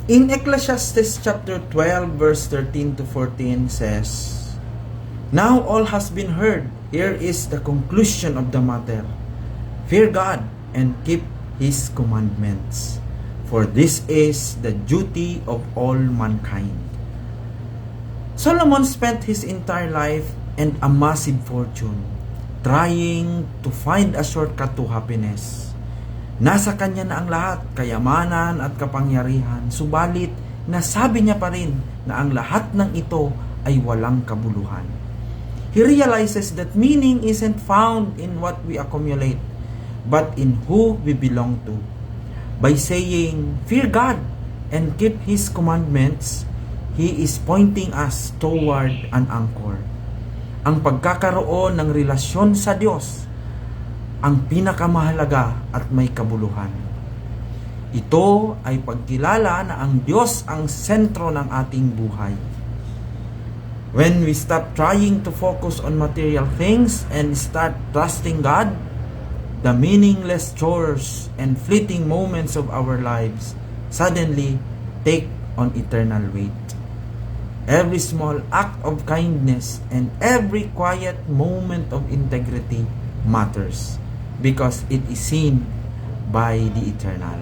In Ecclesiastes chapter 12 verse 13 to 14 says, "Now all has been heard. Here is the conclusion of the matter. Fear God and keep His commandments, for this is the duty of all mankind." Solomon spent his entire life and a massive fortune trying to find a shortcut to happiness. Nasa kanya na ang lahat, kayamanan at kapangyarihan, subalit nasabi niya pa rin na ang lahat ng ito ay walang kabuluhan. He realizes that meaning isn't found in what we accumulate, but in who we belong to. By saying, "Fear God and keep His commandments," He is pointing us toward an anchor. Ang pagkakaroon ng relasyon sa Diyos ang pinakamahalaga at may kabuluhan. Ito ay pagkilala na ang Diyos ang sentro ng ating buhay. When we stop trying to focus on material things and start trusting God, the meaningless chores and fleeting moments of our lives suddenly take on eternal weight. Every small act of kindness and every quiet moment of integrity matters, because it is seen by the eternal.